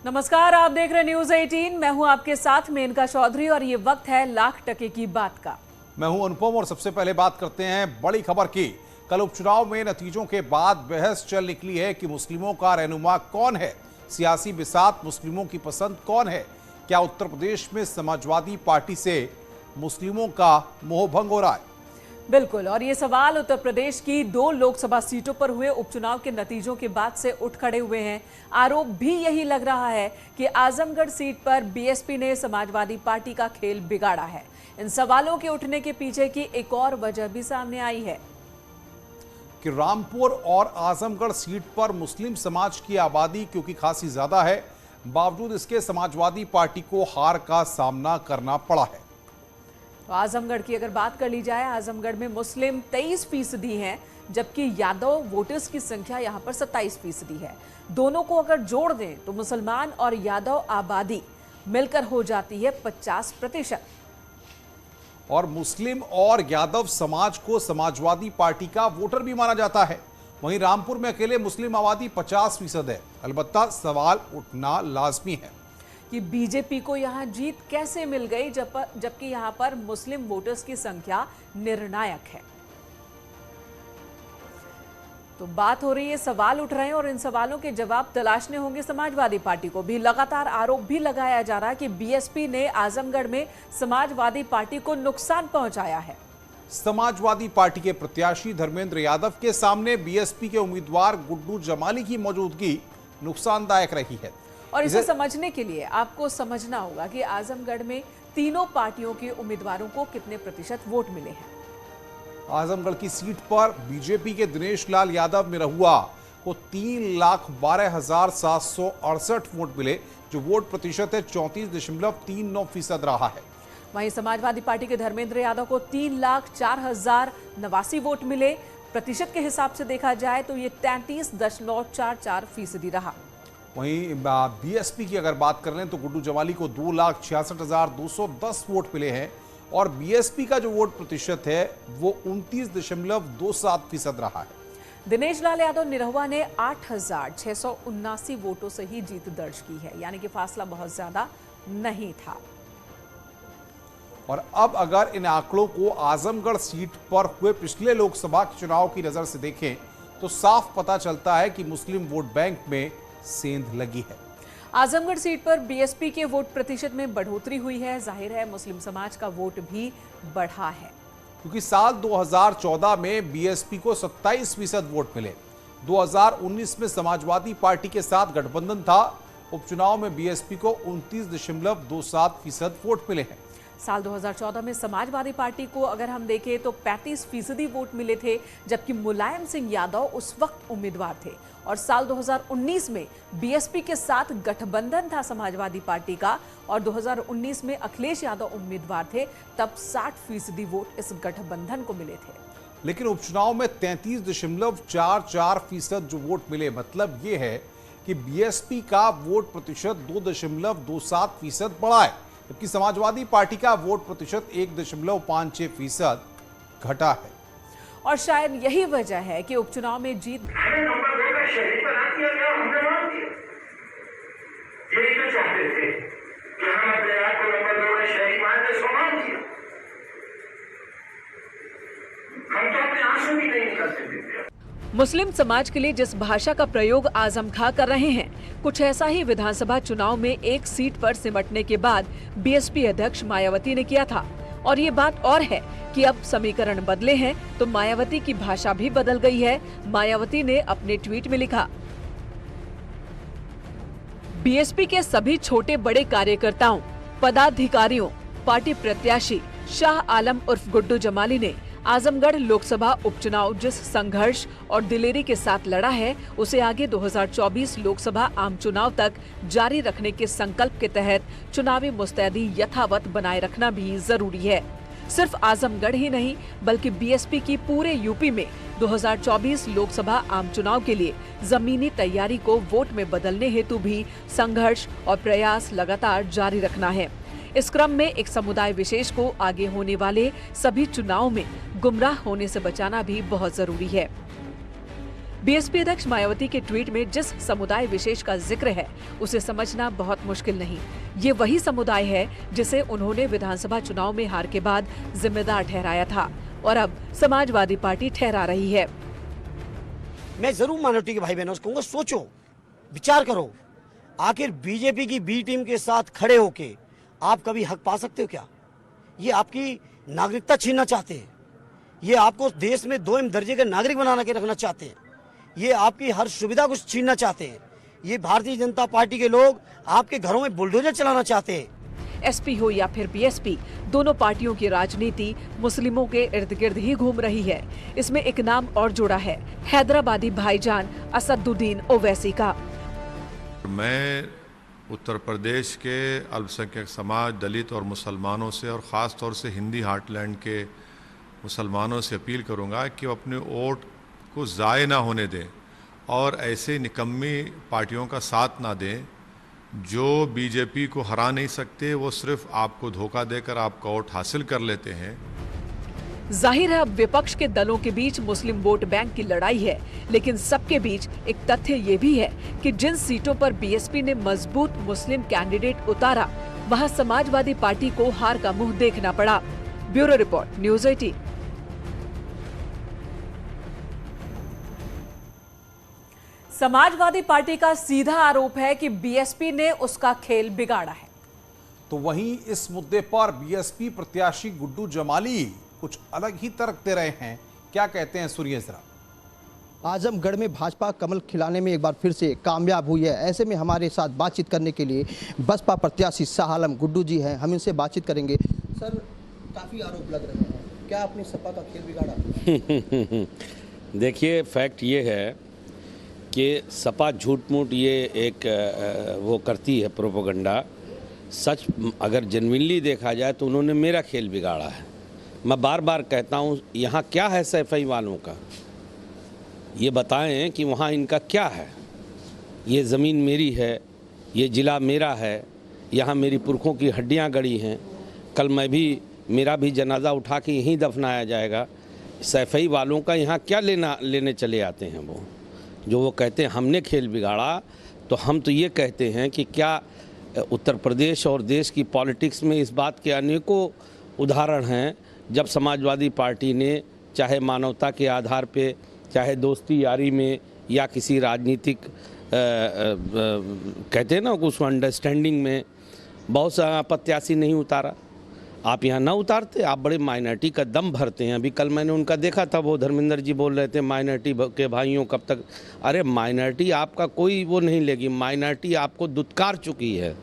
नमस्कार, आप देख रहे न्यूज 18। मैं हूं आपके साथ मेनका चौधरी और ये वक्त है लाख टके की बात का। मैं हूं अनुपम और सबसे पहले बात करते हैं बड़ी खबर की। कल उपचुनाव में नतीजों के बाद बहस चल निकली है कि मुस्लिमों का रहनुमा कौन है, सियासी बिसात मुस्लिमों की पसंद कौन है। क्या उत्तर प्रदेश में समाजवादी पार्टी से मुस्लिमों का मोहभंग हो रहा है? बिल्कुल, और ये सवाल उत्तर प्रदेश की 2 लोकसभा सीटों पर हुए उपचुनाव के नतीजों के बाद से उठ खड़े हुए हैं। आरोप भी यही लग रहा है कि आजमगढ़ सीट पर बीएसपी ने समाजवादी पार्टी का खेल बिगाड़ा है। इन सवालों के उठने के पीछे की एक और वजह भी सामने आई है कि रामपुर और आजमगढ़ सीट पर मुस्लिम समाज की आबादी क्योंकि खासी ज्यादा है, बावजूद इसके समाजवादी पार्टी को हार का सामना करना पड़ा है। तो आजमगढ़ की अगर बात कर ली जाए, आजमगढ़ में मुस्लिम 23% हैं, जबकि यादव वोटर्स की संख्या यहां पर 27% है। दोनों को अगर जोड़ दें तो मुसलमान और यादव आबादी मिलकर हो जाती है 50%। और मुस्लिम और यादव समाज को समाजवादी पार्टी का वोटर भी माना जाता है। वहीं रामपुर में अकेले मुस्लिम आबादी 50% है। अलबत्ता सवाल उठना लाजमी है कि बीजेपी को यहां जीत कैसे मिल गई, जबकि यहां पर मुस्लिम वोटर्स की संख्या निर्णायक है। तो बात हो रही है, सवाल उठ रहे हैं और इन सवालों के जवाब तलाशने होंगे समाजवादी पार्टी को भी। लगातार आरोप भी लगाया जा रहा है कि बीएसपी ने आजमगढ़ में समाजवादी पार्टी को नुकसान पहुंचाया है। समाजवादी पार्टी के प्रत्याशी धर्मेंद्र यादव के सामने बीएसपी के उम्मीदवार गुड्डू जमाली की मौजूदगी नुकसानदायक रही है। और इसे समझने के लिए आपको समझना होगा कि आजमगढ़ में तीनों पार्टियों के उम्मीदवारोर को कितने प्रतिशत वोट मिले हैं। आजमगढ़ की सीट पर बीजेपी के दिनेश लाल यादव निरहुआ को 3,12,768 वोट मिले, जो वोट प्रतिशत है 34.39% रहा है। वहीं समाजवादी पार्टी के धर्मेंद्र यादव को 3,04,089 वोट मिले। प्रतिशत के हिसाब से देखा जाए तो ये 33.44% रहा। वहीं बीएसपी की अगर बात कर लें तो गुड्डू जमाली को 2,66,210 वोट मिले हैं और बीएसपी का जो वोट प्रतिशत है वो 29.27% रहा है। दिनेश लाल यादव निरहुआ ने 8,679 वोटों से ही जीत दर्ज की है, यानी कि फासला बहुत ज्यादा नहीं था। और अब अगर इन आंकड़ों को आजमगढ़ सीट पर हुए पिछले लोकसभा के चुनाव की नजर से देखें तो साफ पता चलता है कि मुस्लिम वोट बैंक में सेंध लगी है। आजमगढ़ सीट पर बीएसपी के वोट प्रतिशत में बढ़ोतरी हुई है। जाहिर है मुस्लिम समाज का वोट भी बढ़ा है, क्योंकि साल 2014 में बीएसपी को 27% वोट मिले। 2019 में समाजवादी पार्टी के साथ गठबंधन था। उपचुनाव में बीएसपी को 29.27% वोट मिले हैं। साल 2014 में समाजवादी पार्टी को अगर हम देखें तो 35% वोट मिले थे, जबकि मुलायम सिंह यादव उस वक्त उम्मीदवार थे। और साल 2019 में बीएसपी के साथ गठबंधन था समाजवादी पार्टी का और 2019 में अखिलेश यादव उम्मीदवार थे, तब 60% वोट इस गठबंधन को मिले थे। लेकिन उपचुनाव में 33.44% जो वोट मिले, मतलब ये है कि बीएसपी का वोट प्रतिशत 2.27% बढ़ा है, जबकि समाजवादी पार्टी का वोट प्रतिशत 1.56% घटा है। और शायद यही वजह है कि उपचुनाव में जीत शहीद बना दिया गया, हमने मान दिया। यही तो चाहते थे कि हम अपने आप को नंबर 2 में शहीद मान के सम्मान दिया। हम तो अपने आंसू भी नहीं निकालते देते। मुस्लिम समाज के लिए जिस भाषा का प्रयोग आजम खां कर रहे हैं, कुछ ऐसा ही विधानसभा चुनाव में एक सीट पर सिमटने के बाद बीएसपी अध्यक्ष मायावती ने किया था। और ये बात और है कि अब समीकरण बदले हैं तो मायावती की भाषा भी बदल गई है। मायावती ने अपने ट्वीट में लिखा, बीएसपी के सभी छोटे बड़े कार्यकर्ताओं, पदाधिकारियों, पार्टी प्रत्याशी शाह आलम उर्फ गुड्डू जमाली ने आजमगढ़ लोकसभा उपचुनाव जिस संघर्ष और दिलेरी के साथ लड़ा है, उसे आगे 2024 लोकसभा आम चुनाव तक जारी रखने के संकल्प के तहत चुनावी मुस्तैदी यथावत बनाए रखना भी जरूरी है। सिर्फ आजमगढ़ ही नहीं बल्कि बीएसपी की पूरे यूपी में 2024 लोकसभा आम चुनाव के लिए जमीनी तैयारी को वोट में बदलने हेतु भी संघर्ष और प्रयास लगातार जारी रखना है। इस क्रम में एक समुदाय विशेष को आगे होने वाले सभी चुनाव में गुमराह होने से बचाना भी बहुत जरूरी है। बीएसपी अध्यक्ष मायावती के ट्वीट में जिस समुदाय विशेष का जिक्र है उसे समझना बहुत मुश्किल नहीं। ये वही समुदाय है जिसे उन्होंने विधानसभा चुनाव में हार के बाद जिम्मेदार ठहराया था और अब समाजवादी पार्टी ठहरा रही है। मैं जरूर माइनॉरिटी के भाई बहनों से कहूंगा, सोचो, विचार करो, आखिर बीजेपी की बी टीम के साथ खड़े होके आप कभी हक पा सकते हो क्या? ये आपकी नागरिकता छीनना चाहते हैं, ये आपको देश में 2 दर्जे के नागरिक बना के रखना चाहते हैं, ये आपकी हर सुविधा को छीनना चाहते हैं। ये भारतीय जनता पार्टी के लोग आपके घरों में बुलडोजर चलाना चाहते हैं। एसपी हो या फिर बीएसपी, दोनों पार्टियों की राजनीति मुस्लिमों के इर्द गिर्द ही घूम रही है। इसमें एक नाम और जुड़ा है, हैदराबादी भाईजान असदुद्दीन ओवैसी का। मैं उत्तर प्रदेश के अल्पसंख्यक समाज, दलित और मुसलमानों से, और ख़ास तौर से हिंदी हार्टलैंड के मुसलमानों से अपील करूंगा कि वो अपने वोट को ज़ाय ना होने दें और ऐसे निकम्मी पार्टियों का साथ ना दें जो बीजेपी को हरा नहीं सकते, वो सिर्फ आपको धोखा देकर आपका वोट हासिल कर लेते हैं। जाहिर है अब विपक्ष के दलों के बीच मुस्लिम वोट बैंक की लड़ाई है, लेकिन सबके बीच एक तथ्य ये भी है कि जिन सीटों पर बीएसपी ने मजबूत मुस्लिम कैंडिडेट उतारा, वहां समाजवादी पार्टी को हार का मुंह देखना पड़ा। Bureau report, news 18। Samajwadi party का सीधा आरोप है कि बीएसपी ने उसका खेल बिगाड़ा है। तो वहीं इस मुद्दे पर बीएसपी प्रत्याशी गुड्डू जमाली कुछ अलग ही तर्क दे रहे हैं। क्या कहते हैं, सुनिए जरा। आजमगढ़ में भाजपा कमल खिलाने में एक बार फिर से कामयाब हुई है। ऐसे में हमारे साथ बातचीत करने के लिए बसपा प्रत्याशी शाह आलम गुड्डू जी हैं। हम इनसे बातचीत करेंगे। सर, काफ़ी आरोप लग रहे हैं, क्या आपने सपा का खेल बिगाड़ा? देखिए, फैक्ट ये है कि सपा झूठ मूठ ये एक वो करती है प्रोपेगेंडा। सच अगर जेन्युइनली देखा जाए तो उन्होंने मेरा खेल बिगाड़ा है। मैं बार बार कहता हूँ, यहाँ क्या है सैफई वालों का, ये बताएं कि वहाँ इनका क्या है। ये ज़मीन मेरी है, ये ज़िला मेरा है, यहाँ मेरी पुरखों की हड्डियाँ गड़ी हैं। कल मेरा भी जनाजा उठा के यहीं दफनाया जाएगा। सैफई वालों का यहाँ क्या लेने चले आते हैं वो, जो वो कहते हैं हमने खेल बिगाड़ा। तो हम तो ये कहते हैं कि क्या उत्तर प्रदेश और देश की पॉलिटिक्स में इस बात के अनेकों उदाहरण हैं जब समाजवादी पार्टी ने चाहे मानवता के आधार पे, चाहे दोस्ती यारी में, या किसी राजनीतिक कहते हैं ना उसको अंडरस्टैंडिंग में, बहुत सा प्रत्याशी नहीं उतारा। आप यहाँ ना उतारते, आप बड़े माइनॉरिटी का दम भरते हैं। अभी कल मैंने उनका देखा था, वो धर्मेंद्र जी बोल रहे थे माइनॉरिटी के भाइयों कब तक। अरे माइनॉरिटी आपका कोई वो नहीं लेगी, माइनॉरिटी आपको दुत्कार चुकी है।